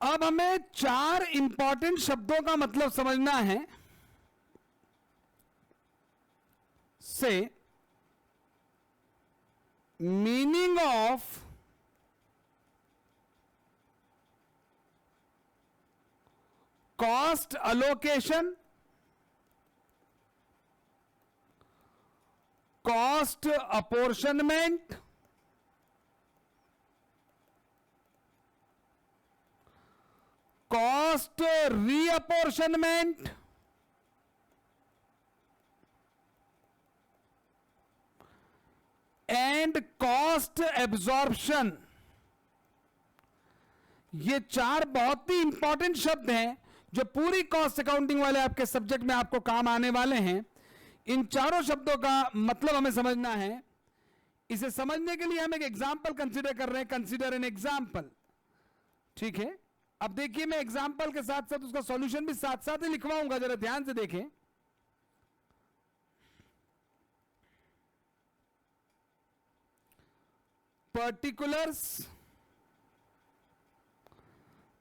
अब हमें 4 इंपॉर्टेंट शब्दों का मतलब समझना है। से meaning of cost allocation, cost apportionment, cost reapportionment, and cost absorption. ये 4 बहुत ही इंपॉर्टेंट शब्द हैं जो पूरी कॉस्ट अकाउंटिंग वाले आपके सब्जेक्ट में आपको काम आने वाले हैं। इन चारों शब्दों का मतलब हमें समझना है। इसे समझने के लिए हम एक एग्जाम्पल कंसीडर कर रहे हैं। कंसीडर एन एग्जाम्पल, ठीक है। अब देखिए, मैं एग्जाम्पल के साथ साथ उसका सॉल्यूशन भी साथ साथ ही लिखवाऊंगा, जरा ध्यान से देखें। Particulars,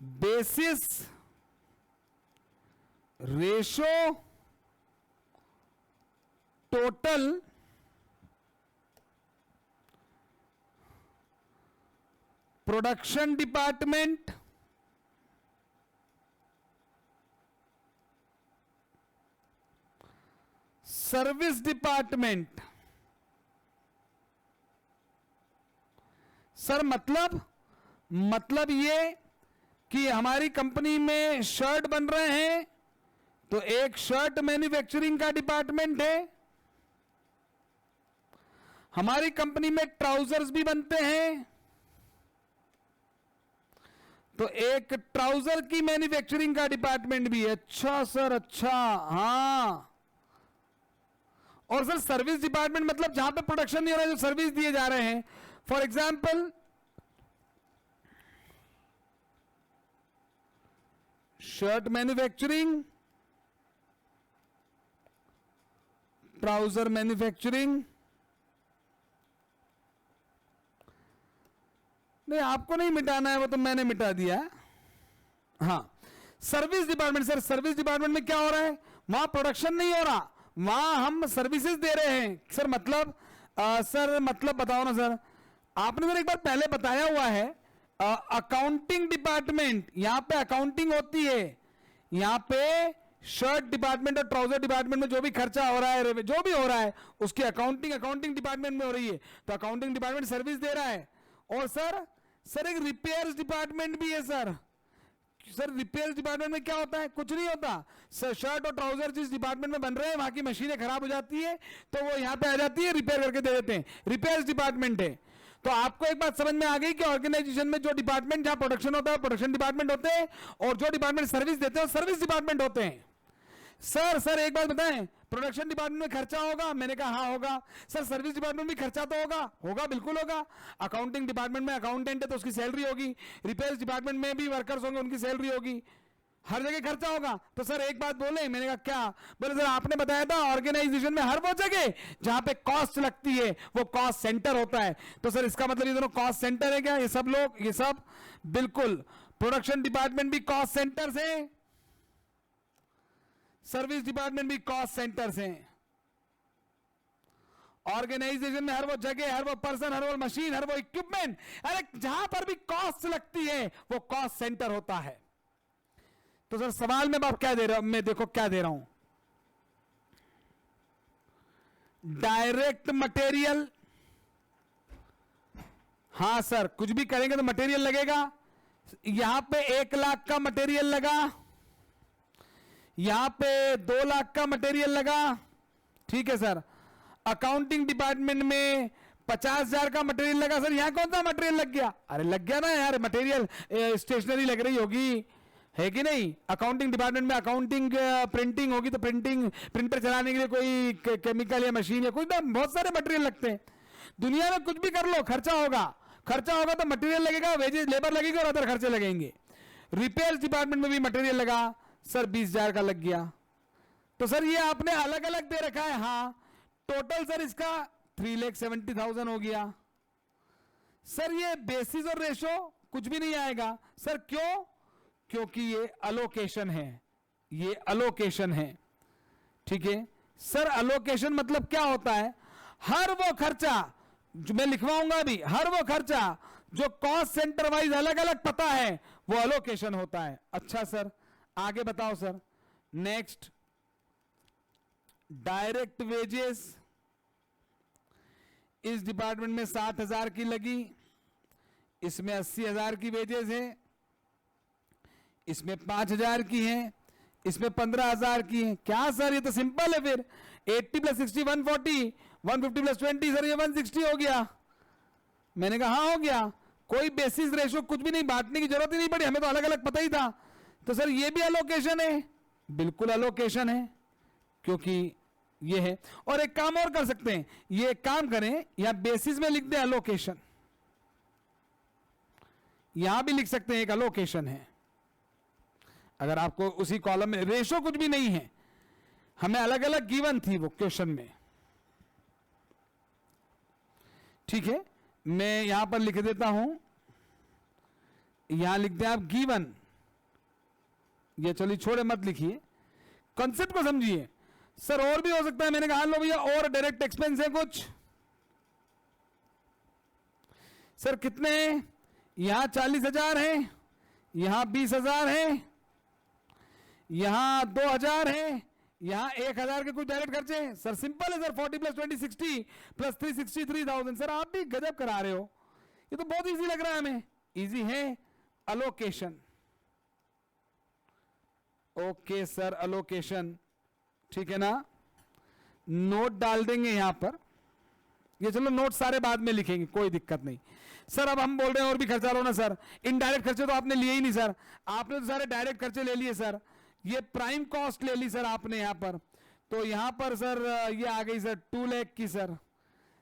basis, ratio, total, production department, service department. Sir मतलब ये कि हमारी कंपनी में शर्ट बन रहे हैं तो एक शर्ट मैन्युफैक्चरिंग का डिपार्टमेंट है। हमारी कंपनी में ट्राउजर्स भी बनते हैं तो एक ट्राउजर की मैन्युफैक्चरिंग का डिपार्टमेंट भी है। अच्छा सर, अच्छा, हाँ। और सर सर्विस डिपार्टमेंट मतलब जहां पे प्रोडक्शन नहीं हो रहा है, जो सर्विस दिए जा रहे हैं। For example, shirt manufacturing, trouser manufacturing. नहीं, आपको नहीं मिटाना है, वो तो मैंने मिटा दिया। हाँ, service department. Sir service department में क्या हो रहा है? वहां प्रोडक्शन नहीं हो रहा, वहां हम सर्विसेज दे रहे हैं। सर मतलब सर मतलब बताओ ना सर। आपने सर एक बार पहले बताया हुआ है अकाउंटिंग डिपार्टमेंट, यहां पे अकाउंटिंग होती है। यहां पे शर्ट डिपार्टमेंट और ट्राउजर डिपार्टमेंट में जो भी खर्चा हो रहा है, जो भी हो रहा है, उसकी अकाउंटिंग डिपार्टमेंट में हो रही है। तो अकाउंटिंग डिपार्टमेंट सर्विस दे रहा है। और सर एक रिपेयर्स डिपार्टमेंट भी है। सर रिपेयर्स डिपार्टमेंट में क्या होता है? कुछ नहीं होता सर। शर्ट और ट्राउजर जिस डिपार्टमेंट में बन रहे हैं, वहां की मशीनें खराब हो जाती है तो वो यहां पे आ जाती है, रिपेयर करके दे देते हैं। रिपेयर्स डिपार्टमेंट है। तो आपको एक बात समझ में आ गई कि ऑर्गेनाइजेशन में जो डिपार्टमेंट जहां प्रोडक्शन होता है प्रोडक्शन डिपार्टमेंट होते हैं, और जो डिपार्टमेंट सर्विस देते हैं सर्विस डिपार्टमेंट होते हैं। सर एक बात बताएं, प्रोडक्शन डिपार्टमेंट में खर्चा होगा? मैंने कहा हाँ होगा। सर सर्विस डिपार्टमेंट में खर्चा तो होगा, बिल्कुल होगा। अकाउंटिंग डिपार्टमेंट में अकाउंटेंट है तो उसकी सैलरी होगी। रिपेयर्स डिपार्टमेंट में भी वर्कर्स होंगे, उनकी सैलरी होगी। हर जगह खर्चा होगा। तो सर एक बात बोले, मैंने कहा क्या? बोले सर आपने बताया था ऑर्गेनाइजेशन में हर वो जगह जहां पे कॉस्ट लगती है वो कॉस्ट सेंटर होता है। तो सर इसका मतलब ये दोनों कॉस्ट सेंटर है क्या? ये सब लोग, ये सब बिल्कुल। प्रोडक्शन डिपार्टमेंट भी कॉस्ट सेंटर्स है, सर्विस डिपार्टमेंट भी कॉस्ट सेंटर्स हैं। ऑर्गेनाइजेशन में हर वो जगह, हर वो पर्सन, हर वो मशीन, हर वो इक्विपमेंट, अरे जहां पर भी कॉस्ट लगती है वो कॉस्ट सेंटर होता है। तो सर सवाल में आप क्या दे रहा हूं? मैं देखो क्या दे रहा हूं। डायरेक्ट मटेरियल, हां सर कुछ भी करेंगे तो मटेरियल लगेगा। यहां पे 1 लाख का मटेरियल लगा, यहां पे 2 लाख का मटेरियल लगा, ठीक है सर। अकाउंटिंग डिपार्टमेंट में 50,000 का मटेरियल लगा। सर यहां कौन सा मटेरियल लग गया? अरे लग गया ना यार, मटेरियल स्टेशनरी लग रही होगी, है कि नहीं? अकाउंटिंग डिपार्टमेंट में अकाउंटिंग प्रिंटिंग होगी तो प्रिंटर चलाने के लिए कोई केमिकल या मशीन या कुछ ना, बहुत सारे मटेरियल लगते हैं। दुनिया में कुछ भी कर लो खर्चा होगा तो मटेरियल लगेगा, वेजेस लेबर लगेगी और अदर खर्चे लगेंगे। रिपेयर्स डिपार्टमेंट में भी मटेरियल लगा, सर 20,000 का लग गया। तो सर ये आपने अलग अलग दे रखा है। हाँ, टोटल सर इसका 3,70,000 हो गया। सर ये बेसिस और रेशो कुछ भी नहीं आएगा। सर क्यों? क्योंकि ये अलोकेशन है, ये अलोकेशन है। ठीक है सर, अलोकेशन मतलब क्या होता है? हर वो खर्चा जो मैं लिखवाऊंगा अभी, हर वो खर्चा जो कॉस्ट सेंटर वाइज अलग अलग पता है वो अलोकेशन होता है। अच्छा सर आगे बताओ सर। नेक्स्ट, डायरेक्ट वेजेस इस डिपार्टमेंट में 7,000 की लगी, इसमें 80,000 की वेजेस है, इसमें 5,000 की है, इसमें 15,000 की है। क्या सर ये तो सिंपल है फिर, 80 प्लस 60 140, 150 प्लस 20 सर ये 160 हो गया। मैंने कहा हाँ हो गया, कोई बेसिस रेशो कुछ भी नहीं, बांटने की जरूरत ही नहीं पड़ी, हमें तो अलग अलग पता ही था। तो सर ये भी अलोकेशन है, बिल्कुल अलोकेशन है क्योंकि ये है। और एक काम और कर सकते हैं, ये एक काम करें, यहां बेसिस में लिख दें अलोकेशन, यहां भी लिख सकते हैं एक अलोकेशन है। अगर आपको उसी कॉलम में रेशो कुछ भी नहीं है, हमें अलग अलग गिवन थी वो क्वेश्चन में। ठीक है मैं यहां पर लिख देता हूं, यहां लिख दें आप गिवन, ये चलिए छोड़े मत लिखिए, कॉन्सेप्ट को समझिए। सर और भी हो सकता है, मैंने कहा लो भैया और डायरेक्ट एक्सपेंस है कुछ। सर कितने हैं? यहां 40,000 है, यहां 20,000 है, यहां 2,000 है, यहां 1,000 के कुछ डायरेक्ट खर्चे हैं। सर सिंपल है सर, 40 प्लस 20 60 प्लस 363,000। सर आप भी गजब करा रहे हो, ये तो बहुत इजी लग रहा है हमें। इजी है अलोकेशन। ओके सर अलोकेशन, ठीक है ना, नोट डाल देंगे यहां पर। ये चलो नोट सारे बाद में लिखेंगे, कोई दिक्कत नहीं। सर अब हम बोल रहे हैं और भी खर्चा लो ना सर। इनडायरेक्ट खर्चे तो आपने लिए ही नहीं सर, आपने तो सारे डायरेक्ट खर्चे ले लिए सर। ये प्राइम कॉस्ट ले ली सर आपने यहां पर, तो यहां पर सर ये आ गई सर 2 लाख की सर।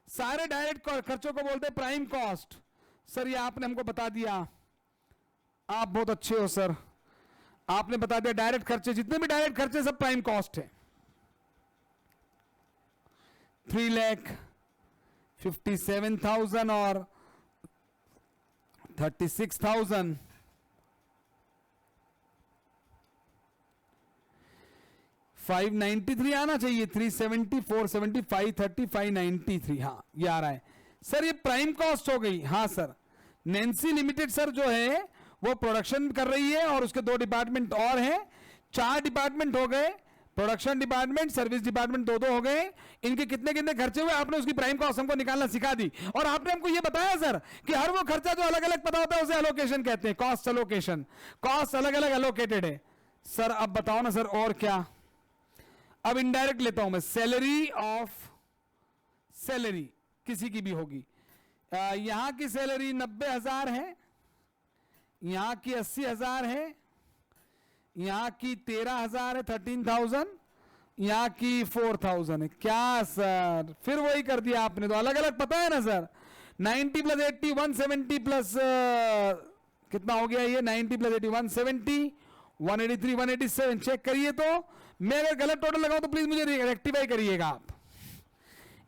सारे डायरेक्ट खर्चों को बोलते हैं प्राइम कॉस्ट। सर ये आपने हमको बता दिया, आप बहुत अच्छे हो सर, आपने बता दिया डायरेक्ट खर्चे, जितने भी डायरेक्ट खर्चे सब प्राइम कॉस्ट है। 3,57,000 और 36,000। 593 आना चाहिए, 370, 470, 530, 593, हाँ ये आ रहा है सर। ये प्राइम कॉस्ट हो गई। हाँ सर, नैन्सी लिमिटेड सर जो है वो प्रोडक्शन कर रही है और उसके 2 डिपार्टमेंट और हैं, 4 डिपार्टमेंट हो गए, प्रोडक्शन डिपार्टमेंट सर्विस डिपार्टमेंट 2-2 हो गए। इनके कितने कितने खर्चे हुए आपने उसकी प्राइम कॉस्ट हमको निकालना सिखा दी। और आपने हमको ये बताया सर कि हर वो खर्चा जो अलग अलग पता होता है उसे एलोकेशन कहते हैं, कॉस्ट एलोकेशन, कॉस्ट अलग अलग एलोकेटेड है। सर अब बताओ ना सर और क्या। अब इनडायरेक्ट लेता हूं मैं, सैलरी ऑफ सैलरी किसी की भी होगी, यहां की सैलरी 90,000 है, यहां की 80,000 है, यहां की 13,000 है 13,000, यहां की 4,000 है। क्या सर फिर वही कर दिया आपने, तो अलग अलग पता है ना सर। 90 प्लस 80 170 प्लस कितना हो गया ये, 90 प्लस 80 170, 183 187 चेक करिए। तो मैं अगर गलत टोटल लगाऊं तो प्लीज मुझे रेक्टिफाई करिएगा आप।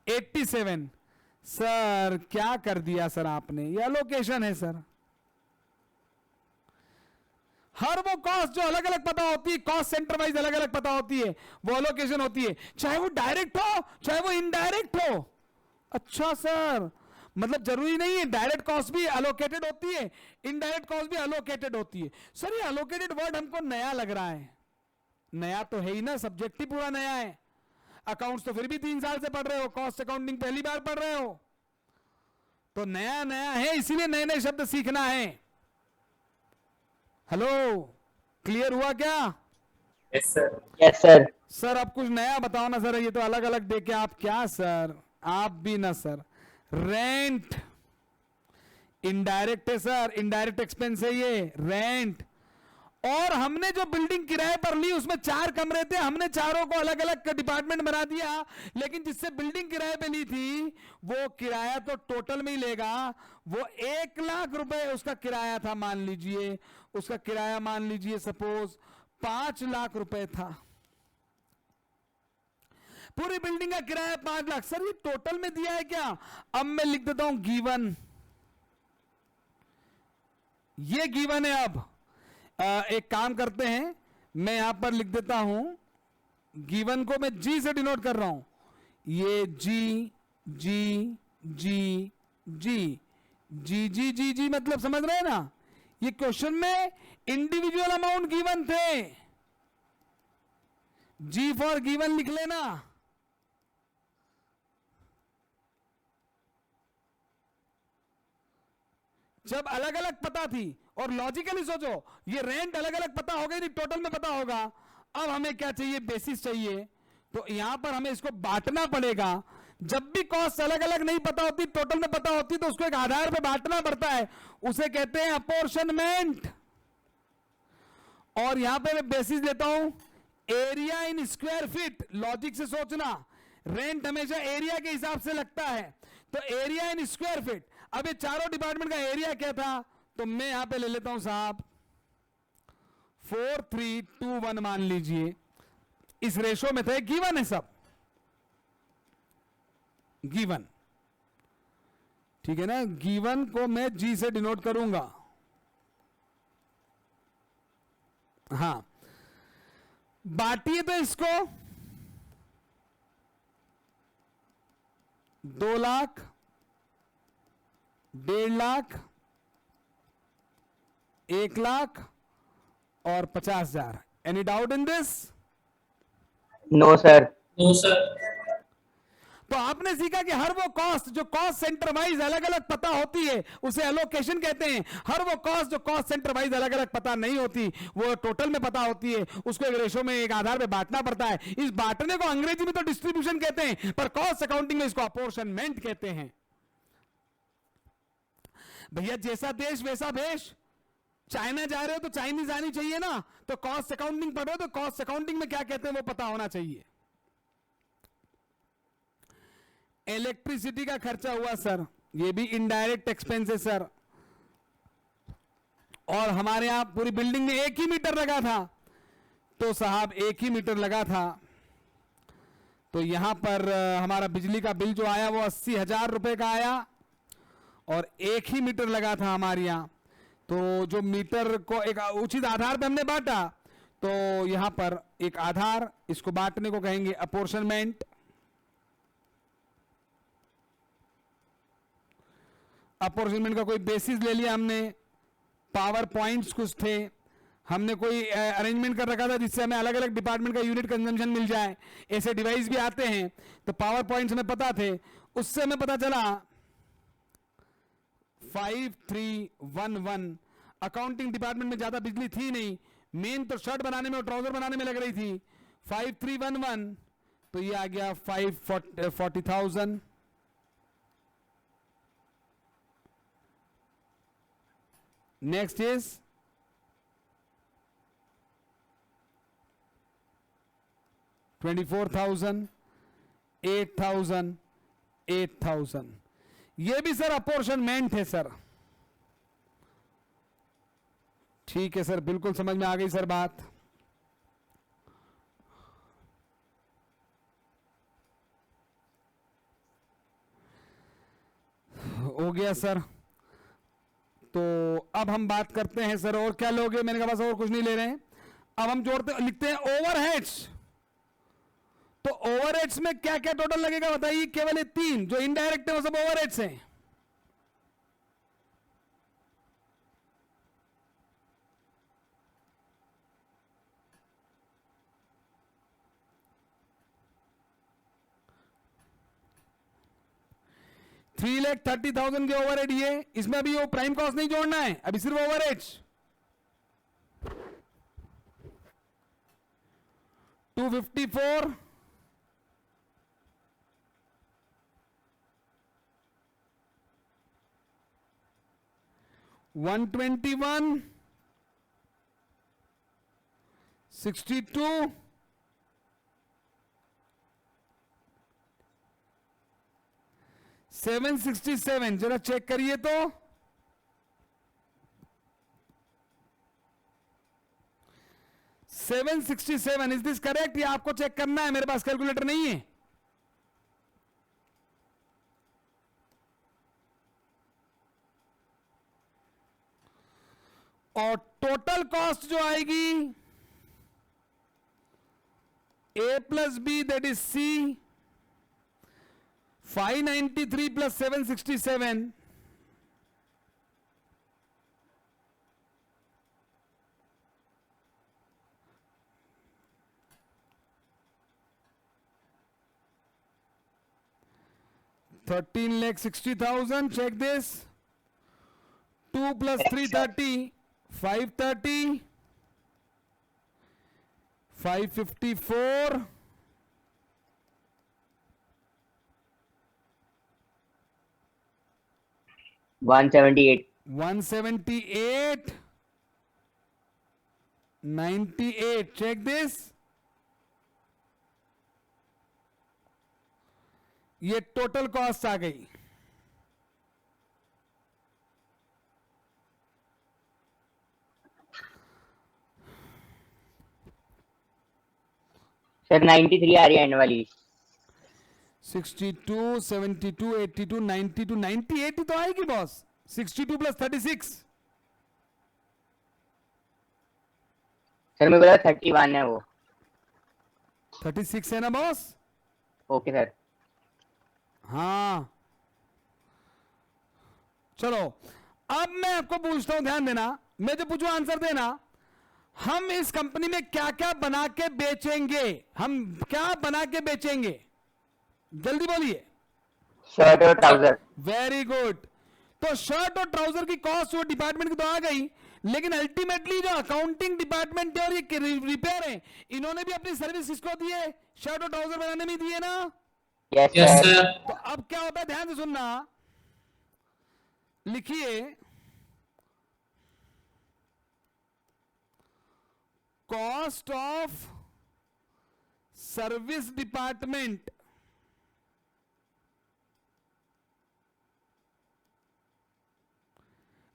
87 सर क्या कर दिया सर आपने, ये एलोकेशन है सर। हर वो कॉस्ट जो अलग अलग पता होती है, कॉस्ट सेंटर वाइज अलग अलग पता होती है, वो एलोकेशन होती है, चाहे वो डायरेक्ट हो चाहे वो इनडायरेक्ट हो। अच्छा सर, मतलब जरूरी नहीं है डायरेक्ट कॉस्ट भी एलोकेटेड होती है, इनडायरेक्ट कॉस्ट भी एलोकेटेड होती है। सर ये एलोकेटेड वर्ड हमको नया लग रहा है। नया तो है ही ना, सब्जेक्ट ही पूरा नया है। अकाउंट्स तो फिर भी 3 साल से पढ़ रहे हो, कॉस्ट अकाउंटिंग पहली बार पढ़ रहे हो, तो नया नया है, इसीलिए नए नए शब्द सीखना है। हेलो क्लियर हुआ क्या? Yes sir, yes sir. Sir अब कुछ नया बताओ ना सर, ये तो अलग अलग देखे आप। क्या सर आप भी ना सर। रेंट इनडायरेक्ट है सर, इनडायरेक्ट एक्सपेंस है ये रेंट। और हमने जो बिल्डिंग किराए पर ली उसमें 4 कमरे थे, हमने चारों को अलग अलग डिपार्टमेंट बना दिया, लेकिन जिससे बिल्डिंग किराए पे ली थी वो किराया तो टोटल में ही लेगा। वो 1 लाख रुपए उसका किराया था, मान लीजिए उसका किराया मान लीजिए सपोज 5 लाख रुपए था, पूरी बिल्डिंग का किराया 5 लाख। सर ये टोटल में दिया है क्या? अब मैं लिख देता हूं गिवन, ये गिवन है। अब एक काम करते हैं, मैं यहां पर लिख देता हूं, गिवन को मैं जी से डिनोट कर रहा हूं, ये जी जी जी जी जी जी जी जी, मतलब समझ रहे हैं ना, ये क्वेश्चन में इंडिविजुअल अमाउंट गिवन थे, जी फॉर गिवन लिख लेना। जब अलग अलग पता थी, और लॉजिकली सोचो, ये रेंट अलग अलग पता हो गई थी, टोटल में पता होगा। अब हमें क्या चाहिए, बेसिस चाहिए, तो यहां पर हमें इसको बांटना पड़ेगा। जब भी कॉस्ट अलग अलग नहीं पता होती, टोटल में पता होती, तो उसको एक आधार पे बांटना पड़ता है, उसे कहते हैं अपोर्शनमेंट। और यहां पे मैं बेसिस देता हूं area in square feet. Logic से सोचना, रेंट हमेशा एरिया के हिसाब से लगता है, तो एरिया इन स्क्वायर फीट। अब ये चारों डिपार्टमेंट का एरिया क्या था, तो मैं यहां पे ले लेता हूं साहब 4321 मान लीजिए, इस रेशो में थे, गिवन है सब, गिवन, ठीक है ना। गिवन को मैं जी से डिनोट करूंगा, हां, बांटिए तो इसको 2 लाख, 1.5 लाख, 1 लाख और 50,000। Any doubt in this? No sir. No sir. तो आपने सीखा कि हर वो कॉस्ट जो कॉस्ट सेंटर वाइज अलग अलग पता होती है, उसे एलोकेशन कहते हैं। हर वो कॉस्ट जो कॉस्ट सेंटर वाइज अलग अलग पता नहीं होती, वो टोटल में पता होती है, उसको एक रेशो में, एक आधार पे बांटना पड़ता है। इस बांटने को अंग्रेजी में तो डिस्ट्रीब्यूशन कहते हैं, पर कॉस्ट अकाउंटिंग में इसको अपोर्शनमेंट कहते हैं। भैया जैसा देश वैसा भेष, चाइना जा रहे हो तो चाइनीज आनी चाहिए ना, तो कॉस्ट अकाउंटिंग पढ़ो तो कॉस्ट अकाउंटिंग में क्या कहते हैं वो पता होना चाहिए। इलेक्ट्रिसिटी का खर्चा हुआ सर, ये भी इनडायरेक्ट एक्सपेंस है सर, और हमारे यहां पूरी बिल्डिंग में 1 ही मीटर लगा था, तो साहब 1 ही मीटर लगा था, तो यहां पर हमारा बिजली का बिल जो आया वो 80,000 रुपए का आया, और 1 ही मीटर लगा था हमारे यहां। तो जो मीटर को एक उचित आधार पे हमने बांटा, तो यहां पर एक आधार, इसको बांटने को कहेंगे अपोर्शनमेंट। अपोर्शनमेंट का कोई बेसिस ले लिया हमने, पावर पॉइंट्स कुछ थे, हमने कोई अरेंजमेंट कर रखा था जिससे हमें अलग अलग डिपार्टमेंट का यूनिट कंजम्पशन मिल जाए। ऐसे डिवाइस भी आते हैं, तो पावर पॉइंट्स हमें पता थे, उससे हमें पता चला 5311। अकाउंटिंग डिपार्टमेंट में ज्यादा बिजली थी नहीं, मेन तो शर्ट बनाने में और ट्राउजर बनाने में लग रही थी। 5311, तो ये आ गया 40,000। Next is 24,000, 8,000, 8,000। ये भी सर अपोर्शनमेंट है सर। ठीक है सर, बिल्कुल समझ में आ गई सर बात। हो गया सर। तो अब हम बात करते हैं सर, और क्या लोगे? मैंने कहा बस और कुछ नहीं ले रहे हैं। अब हम जोड़ते लिखते हैं ओवरहेड्स। तो ओवरहेड्स में क्या क्या टोटल लगेगा बताइए? केवल ये 3 जो इनडायरेक्ट है वो सब ओवरहेड्स हैं। $3,30,000 के ओवरहेड, ये इसमें अभी वो प्राइम कॉस्ट नहीं जोड़ना है, अभी सिर्फ ओवरहेड्स। 254, 121, 62, 767। जरा चेक करिए तो, 767 इज दिस करेक्ट? या आपको चेक करना है? मेरे पास कैलकुलेटर नहीं है। और टोटल कॉस्ट जो आएगी A plus B that is C, 593 plus 767, $13,60,000. Check this. 2 plus 330, 530, 554, 178. 178, 98. Check this. ये टोटल कॉस्ट आ गई. सर 93 आ रही है एंड वाली. 62, 72, 82, 92, 98 ही तो आएगी बॉस. 62 प्लस 36. सर मैं बोला 31 है वो. 36 है ना बॉस. Okay sir. हाँ चलो, अब मैं आपको पूछता हूं, ध्यान देना. मैं जो पूछूं आंसर देना. हम इस कंपनी में क्या क्या बना के बेचेंगे? हम क्या बना के बेचेंगे? जल्दी बोलिए. शर्ट और ट्राउजर. Very good. तो शर्ट और ट्राउजर की कॉस्ट वो डिपार्टमेंट की तो आ गई, लेकिन अल्टीमेटली जो अकाउंटिंग डिपार्टमेंट है और ये रिपेयर है, इन्होंने भी अपनी सर्विस किसको दी है? शर्ट और ट्राउजर बनाने में दिए ना. Yes sir. तो अब क्या होता है, ध्यान से सुनना. लिखिए cost of service department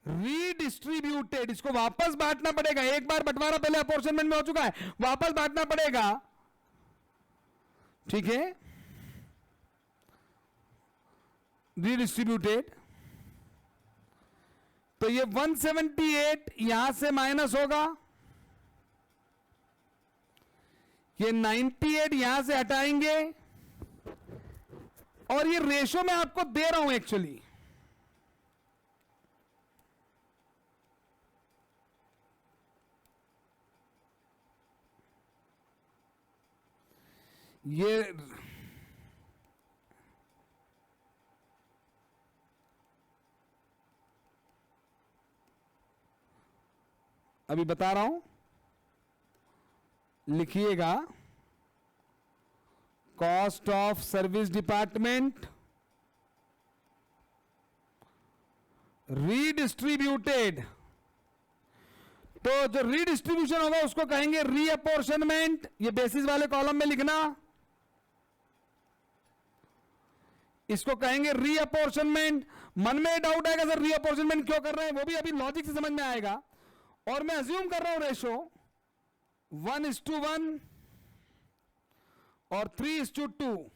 redistributed. इसको वापस बांटना पड़ेगा. एक बार बंटवारा पहले अपॉर्चनमेंट में हो चुका है, वापस बांटना पड़ेगा. ठीक है. रीडिस्ट्रीब्यूटेड. तो ये 178 यहां से माइनस होगा, ये 98 यहां से हटाएंगे, और ये रेशो मैं आपको दे रहा हूं एक्चुअली. ये अभी बता रहा हूं, लिखिएगा. Cost of service department redistributed. तो जो रीडिस्ट्रीब्यूशन होगा उसको कहेंगे रीअपोर्शनमेंट. ये बेसिस वाले कॉलम में लिखना. इसको कहेंगे रीअपोर्शनमेंट. मन में डाउट आएगा सर रीअपोर्शनमेंट क्यों कर रहे हैं, वो भी अभी लॉजिक से समझ में आएगा. और मैं अज्यूम कर रहा हूं रेशो 1:1 और 3:2.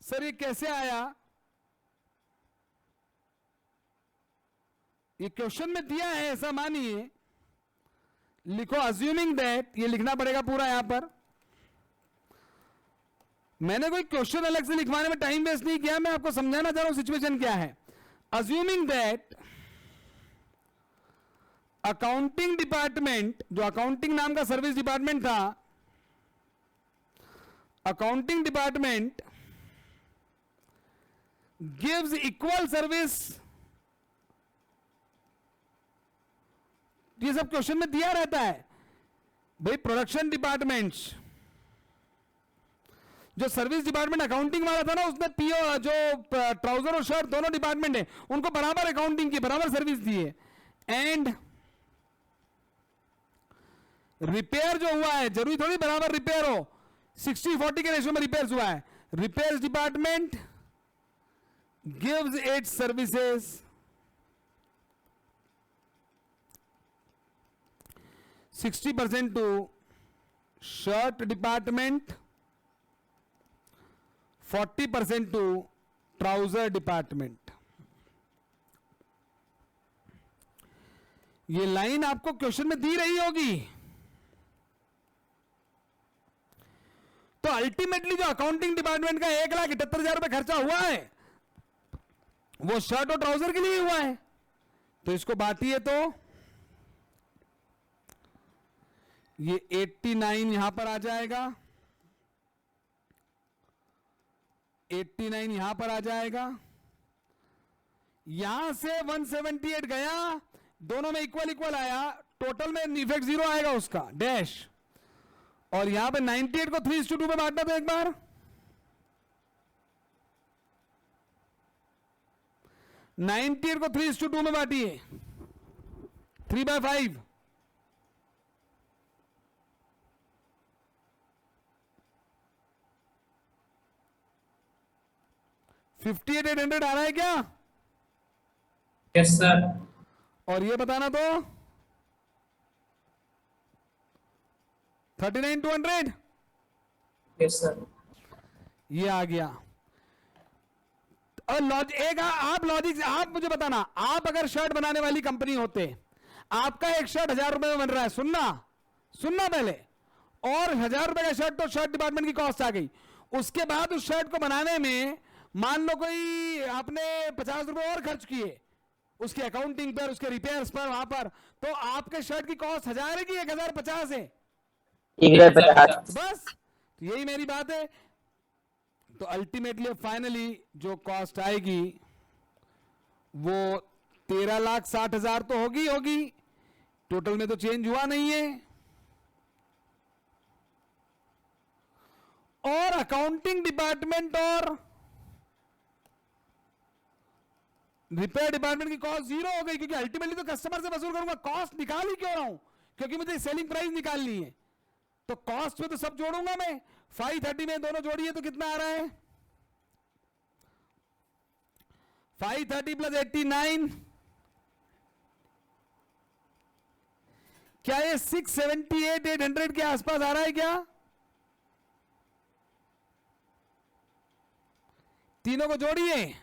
सर ये कैसे आया? ये क्वेश्चन में दिया है ऐसा मानिए. लिखो अज्यूमिंग दैट. ये लिखना पड़ेगा पूरा यहां पर. मैंने कोई क्वेश्चन अलग से लिखवाने में टाइम वेस्ट नहीं किया, मैं आपको समझाना चाह रहा हूं सिचुएशन क्या है. अज्यूमिंग दैट अकाउंटिंग डिपार्टमेंट, जो अकाउंटिंग नाम का सर्विस डिपार्टमेंट था, accounting department gives equal service. ये सब क्वेश्चन में दिया रहता है भाई. प्रोडक्शन डिपार्टमेंट्स, जो सर्विस डिपार्टमेंट अकाउंटिंग वाला था ना, उसने पीओ जो ट्राउजर और शर्ट दोनों डिपार्टमेंट है उनको बराबर अकाउंटिंग की बराबर सर्विस दी है. एंड रिपेयर जो हुआ है, जरूरी थोड़ी बराबर रिपेयर हो, 60-40 के रेशियो में रिपेयर हुआ है. Repairs department gives its services 60% to shirt department, 40% to trouser department. ये लाइन आपको क्वेश्चन में दी रही होगी। तो अल्टीमेटली जो अकाउंटिंग डिपार्टमेंट का 1,78,000 रुपए खर्चा हुआ है वो शर्ट और ट्राउजर के लिए हुआ है। तो इसको बांटिए तो ये 89 यहां पर आ जाएगा, 89 यहां पर आ जाएगा, यहां से 178 गया, दोनों में इक्वल इक्वल आया, टोटल में इफेक्ट 0 आएगा उसका डैश, और यहां पे 98 को 3:2 में बांटना था एक बार, 98 को 3:2 में बांटिए, 3/5, $58,800 आ रहा है क्या? Yes sir. और ये बताना तो 39,200, यस सर। ये आ गया। और लॉजिक आप लॉजिक से आप मुझे बताना, आप अगर शर्ट बनाने वाली कंपनी होते, आपका एक शर्ट 1,000 रुपए में बन रहा है, सुनना पहले, और 1,000 रुपए का शर्ट, तो शर्ट डिपार्टमेंट की कॉस्ट आ गई। उसके बाद उस शर्ट को बनाने में मान लो कोई आपने 50 रुपए और खर्च किए उसकी अकाउंटिंग पर, उसके रिपेयर्स पर, वहां पर, तो आपके शर्ट की कॉस्ट 1,000 है कि 1,050 है? 1,50,000। बस तो यही मेरी बात है। तो अल्टीमेटली फाइनली जो कॉस्ट आएगी वो 13,60,000 तो होगी, टोटल में तो चेंज हुआ नहीं है। और अकाउंटिंग डिपार्टमेंट और रिपेयर डिपार्टमेंट की कॉस्ट 0 हो गई, क्योंकि अल्टीमेटली तो कस्टमर से वसूल करूंगा, कॉस्ट निकाल ही क्यों रहा हूं, क्योंकि मुझे सेलिंग प्राइस निकालनी है। तो कॉस्ट में तो सब जोड़ूंगा मैं, 530 में दोनों जोड़िए तो कितना आ रहा है, 530 + 89, क्या ये 678,800 के आसपास आ रहा है क्या? तीनों को जोड़िए,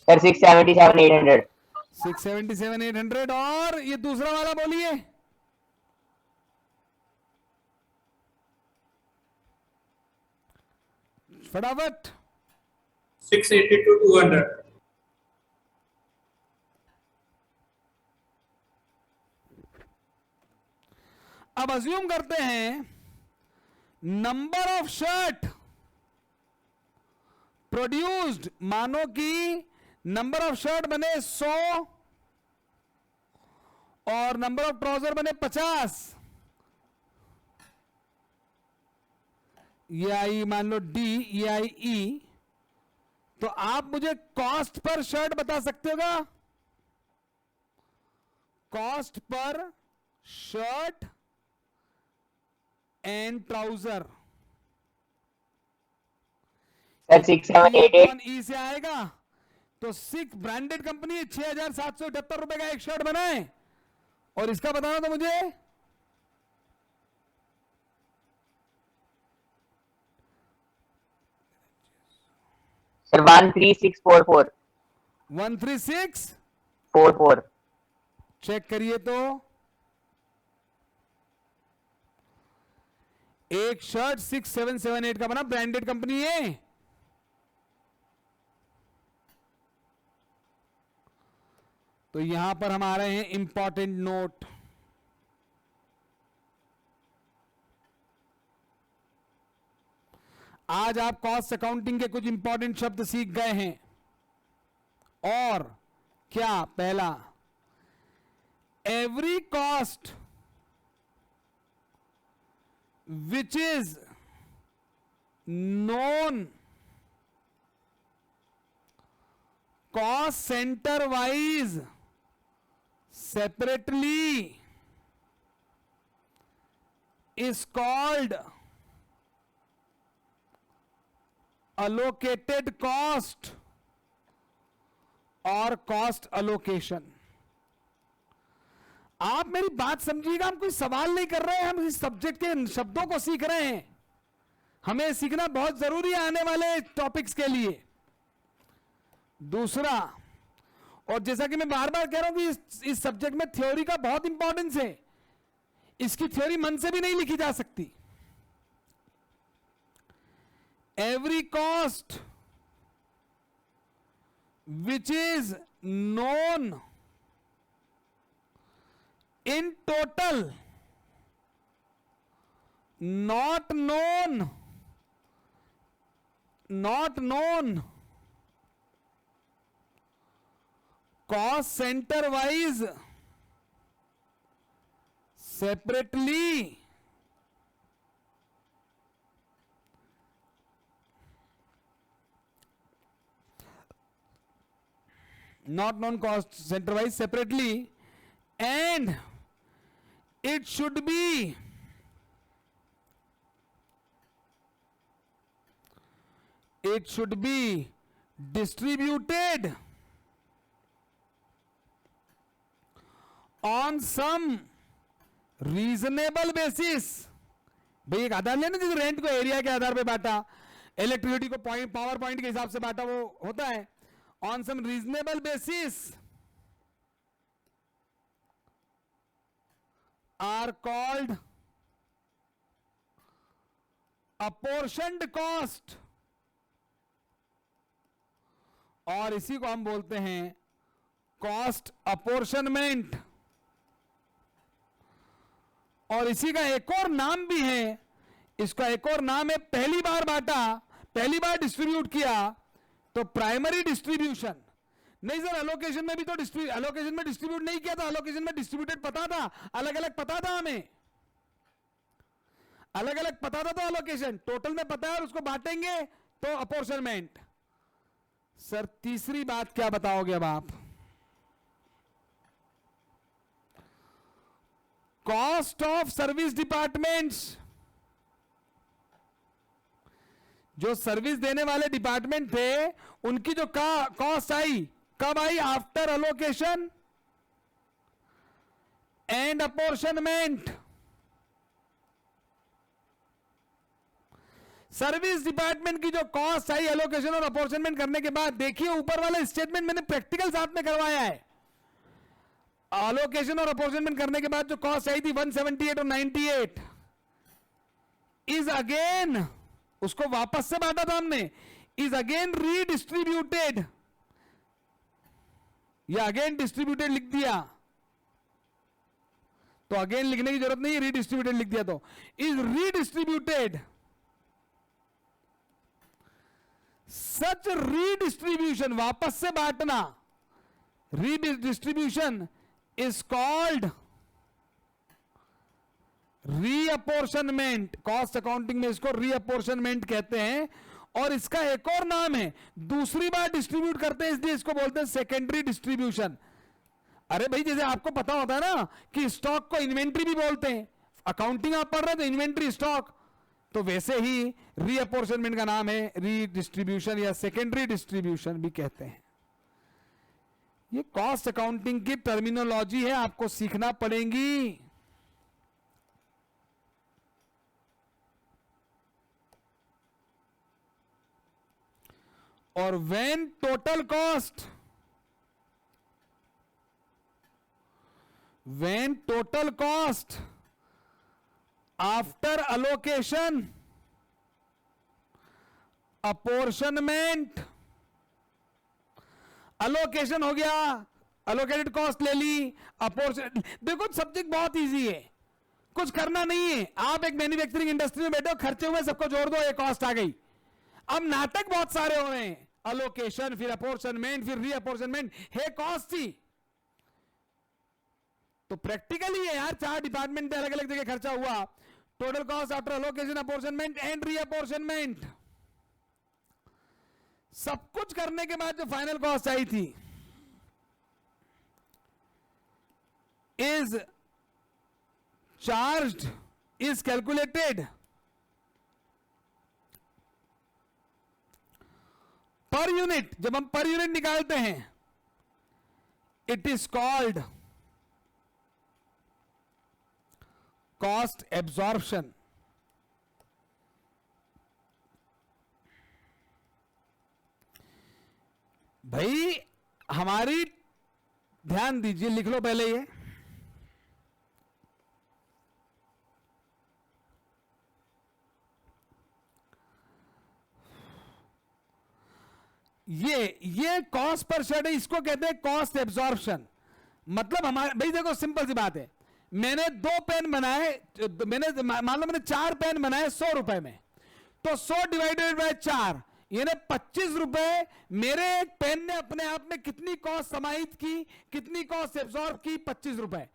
सर 677,800। 677,800, और ये दूसरा वाला बोलिए, फटाफट। 682,200। अब अज्यूम करते हैं नंबर ऑफ शर्ट प्रोड्यूस्ड, मानो कि नंबर ऑफ शर्ट बने 100 और नंबर ऑफ ट्राउजर बने 50, ये आई मान लो डी, ये आई ई। तो आप मुझे कॉस्ट पर शर्ट बता सकते हो क्या? Cost per shirt and trouser sir 6,788। ई से आएगा। तो 6 ब्रांडेड कंपनी 6,778 रुपए का एक शर्ट बनाए, और इसका बताना तो मुझे सर 13644। 13644। चेक करिए तो एक शर्ट 6,778 का बना, ब्रांडेड कंपनी है। तो यहां पर हम आ रहे हैं इंपॉर्टेंट नोट, आज आप कॉस्ट अकाउंटिंग के कुछ इंपॉर्टेंट शब्द सीख गए हैं। और क्या? पहला, every cost which is known cost center wise separately is called allocated cost और cost allocation। आप मेरी बात समझिएगा, हम कोई सवाल नहीं कर रहे हैं, हम इस सब्जेक्ट के शब्दों को सीख रहे हैं। हमें सीखना बहुत जरूरी है आने वाले टॉपिक्स के लिए। दूसरा, और जैसा कि मैं बार बार कह रहा हूं कि इस सब्जेक्ट में थ्योरी का बहुत इंपॉर्टेंस है, इसकी थ्योरी मन से भी नहीं लिखी जा सकती। Every cost which is known in total, not known cost center wise separately, not known cost center wise separately, and it should be distributed on some reasonable basis। भाई एक आधार लेना, जैसे रेंट को एरिया के आधार पे बांटा, इलेक्ट्रिसिटी को power point के हिसाब से बांटा, वो होता है on some reasonable basis are called apportioned cost, और इसी को हम बोलते हैं कॉस्ट अपॉर्शनमेंट। और इसी का एक और नाम भी है, इसका एक और नाम है, पहली बार बांटा, पहली बार डिस्ट्रीब्यूट किया तो प्राइमरी डिस्ट्रीब्यूशन। नहीं सर, अलोकेशन में भी तो अलोकेशन में डिस्ट्रीब्यूट नहीं किया था, अलोकेशन में डिस्ट्रीब्यूटेड पता था, अलग अलग पता था, हमें अलग अलग पता था, तो अलोकेशन टोटल में पता है और उसको बांटेंगे तो अपॉर्शनमेंट। सर तीसरी बात क्या बताओगे अब आप? कॉस्ट ऑफ सर्विस डिपार्टमेंट्स, जो सर्विस देने वाले डिपार्टमेंट थे उनकी जो कॉस्ट आई, कब आई? After allocation and apportionment. Service department की जो कॉस्ट आई एलोकेशन और अपॉर्शनमेंट करने के बाद, देखिए ऊपर वाला स्टेटमेंट मैंने प्रैक्टिकल साथ में करवाया है। एलोकेशन और अपॉर्शनमेंट करने के बाद जो कॉस्ट आई थी 178 और 98 इज अगेन, उसको वापस से बांटा था हमने, इज अगेन रीडिस्ट्रीब्यूटेड, या अगेन डिस्ट्रीब्यूटेड लिख दिया तो अगेन लिखने की जरूरत नहीं है, रीडिस्ट्रीब्यूटेड लिख दिया तो इज रीडिस्ट्रीब्यूटेड। सच रीडिस्ट्रीब्यूशन, वापस से बांटना, redistribution is called reapportionment. Cost accounting में इसको रीअपोर्शनमेंट कहते हैं। और इसका एक और नाम है, दूसरी बार डिस्ट्रीब्यूट करते हैं इसलिए इसको बोलते हैं सेकेंडरी डिस्ट्रीब्यूशन। अरे भाई, जैसे आपको पता होता है ना कि स्टॉक को इन्वेंट्री भी बोलते हैं, अकाउंटिंग आप पढ़ रहे हैं तो इन्वेंट्री स्टॉक, तो वैसे ही रीअपोर्शनमेंट का नाम है रीडिस्ट्रीब्यूशन या सेकेंडरी डिस्ट्रीब्यूशन भी कहते हैं। ये कॉस्ट अकाउंटिंग की टर्मिनोलॉजी है, आपको सीखना पड़ेगी। और when total cost after allocation, apportionment, allocation हो गया, अलोकेटेड कॉस्ट ले ली, अपॉर्शन, देखो सब्जेक्ट बहुत इजी है, कुछ करना नहीं है। आप एक मैन्युफैक्चरिंग इंडस्ट्री में बैठे हो, खर्चे हुए सबको जोड़ दो, ये कॉस्ट आ गई। अब नाटक बहुत सारे हो रहे हैं, अलोकेशन, फिर अपॉर्शनमेंट, फिर रीअपॉर्शनमेंट, है कॉस्ट थी। तो प्रैक्टिकली है यार, 4 डिपार्टमेंट पे अलग अलग जगह खर्चा हुआ, total cost after allocation, apportionment and reapportionment. सब कुछ करने के बाद जो फाइनल कॉस्ट आई थी is charged, is calculated per unit. जब हम पर यूनिट निकालते हैं, it is called cost absorption. भाई हमारी ध्यान दीजिए, लिख लो पहले ये कॉस्ट पर शेड है, इसको कहते हैं कॉस्ट एब्जॉर्प्शन। मतलब हमारे भाई देखो सिंपल सी बात है, मैंने 2 पेन बनाए, मान लो मैंने 4 पेन बनाए 100 रुपए में, तो 100 डिवाइडेड बाय 4 यानी 25 रुपए मेरे एक पेन ने अपने आप में कितनी कॉस्ट समाहित की, कितनी कॉस्ट एब्जॉर्ब की, 25 रुपए।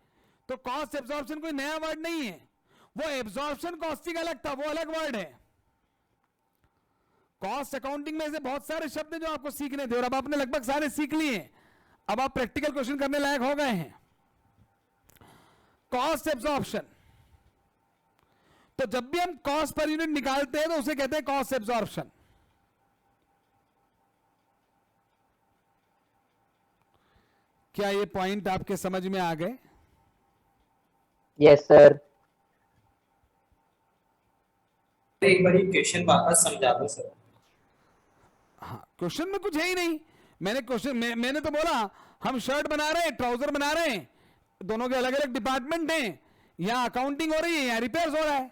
तो कॉस्ट एब्जॉर्प्शन कोई नया वर्ड नहीं है, वो एब्जॉर्प्शन कॉस्टिंग अलग था, वो अलग वर्ड है। कॉस्ट अकाउंटिंग में से बहुत सारे शब्द हैं जो आपको सीखने थे और अब आपने लगभग सारे सीख लिए हैं, अब आप प्रैक्टिकल क्वेश्चन करने लायक हो गए हैं। कॉस्ट एब्जॉर्प्शन, तो जब भी हम कॉस्ट पर यूनिट निकालते हैं तो उसे कहते हैं कॉस्ट एब्जॉर्प्शन। क्या ये पॉइंट आपके समझ में आ गए? Yes sir. एक बार क्वेश्चन वापस समझा दो सर। हाँ, क्वेश्चन में कुछ है ही नहीं। मैंने तो बोला हम शर्ट बना रहे हैं, ट्राउजर बना रहे हैं, दोनों के अलग अलग डिपार्टमेंट हैं, यहां अकाउंटिंग हो रही है, यहां रिपेयर्स हो रहा है।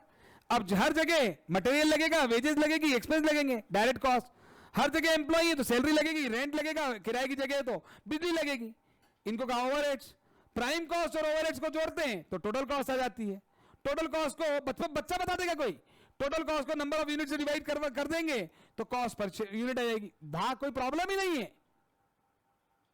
अब हर जगह मटेरियल लगेगा, वेजेस लगेगी, एक्सपेंस लगेंगे, डायरेक्ट कॉस्ट। हर जगह एम्प्लॉई है तो सैलरी लगेगी, रेंट लगेगा, किराए की जगह है तो बिजली लगेगी, इनको कहा ओवरहेड्स। प्राइम कॉस्ट और ओवरहेड्स को जोड़ते हैं तो टोटल कॉस्ट आ जाती है। टोटल कॉस्ट को बच्चा बता देगा कोई, टोटल कॉस्ट को नंबर ऑफ यूनिट से डिवाइड कर देंगे तो कॉस्ट पर यूनिट आ जाएगी। वहां कोई प्रॉब्लम ही नहीं है,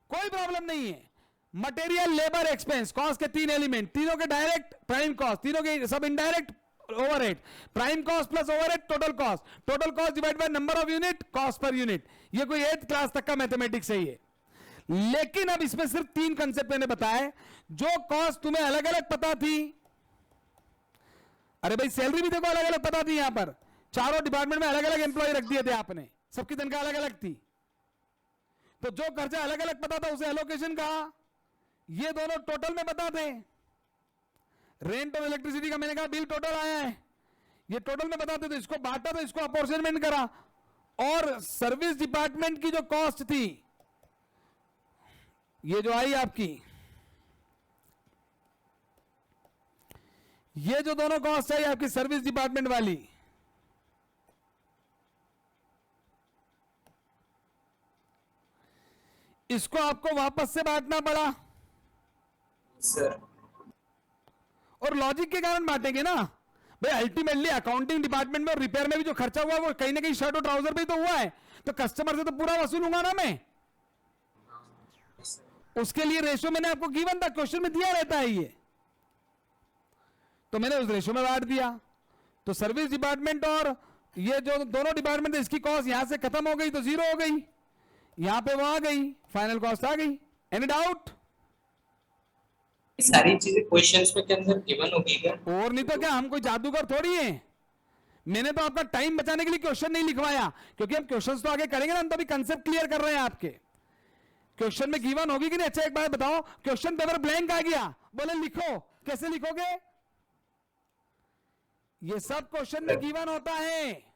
कोई प्रॉब्लम नहीं है। मटेरियल, लेबर, एक्सपेंस, कॉस्ट के 3 एलिमेंट, तीनों के डायरेक्ट प्राइम कॉस्ट, तीनों के सब indirect overhead. Prime cost plus overhead total cost, total cost divide by number of unit, cost per unit. ये कोई 8th क्लास तक का मैथमेटिक्स है ये। लेकिन अब इसमें सिर्फ 3 कंसेप्ट मैंने बताए, जो कॉस्ट तुम्हें अलग अलग पता थी। अरे भाई सैलरी भी देखो अलग अलग पता थी, यहां पर चारों डिपार्टमेंट में अलग अलग एम्प्लॉय रख दिए थे आपने, सबकी तनख्वाह अलग अलग थी, तो जो खर्चा अलग अलग पता था उसे एलोकेशन कहा। ये दोनों टोटल में बता थे। रेंट और इलेक्ट्रिसिटी का मैंने कहा बिल टोटल आया है, ये टोटल में बताते, तो इसको बांटा तो इसको अपॉर्चनमेंट करा। और सर्विस डिपार्टमेंट की जो कॉस्ट थी, ये जो आई आपकी, ये जो दोनों कॉस्ट आई आपकी सर्विस डिपार्टमेंट वाली, इसको आपको वापस से बांटना पड़ा सर। और लॉजिक के कारण बांटेंगे ना भाई। अल्टीमेटली अकाउंटिंग डिपार्टमेंट में और रिपेयर में भी जो खर्चा हुआ है वो कहीं ना कहीं शर्ट और ट्राउजर पे तो हुआ है, तो कस्टमर से तो पूरा वसूलूंगा ना मैं। उसके लिए रेशियो मैंने आपको गिवन था, क्वेश्चन में दिया रहता है ये, तो मैंने उस रेशियो में बांट दिया। तो सर्विस डिपार्टमेंट और ये जो दोनों डिपार्टमेंट है, इसकी कॉस्ट यहां से खत्म हो गई तो 0 हो गई, यहां पे वो आ गई, फाइनल कॉस्ट आ गई। Any doubt? सारी चीजें क्वेश्चंस में के अंदर गिवन होगी क्या? और नहीं तो क्या, हम कोई जादूगर थोड़ी है। मैंने तो आपका टाइम बचाने के लिए क्वेश्चन नहीं लिखवाया, क्योंकि हम क्वेश्चंस तो आगे करेंगे ना, हम तो अभी कंसेप्ट क्लियर कर रहे हैं आपके। क्वेश्चन में गिवन होगी कि नहीं? अच्छा एक बात बताओ, क्वेश्चन पेपर ब्लैंक आ गया, बोले लिखो, कैसे लिखोगे? ये सब क्वेश्चन में गिवन होता है।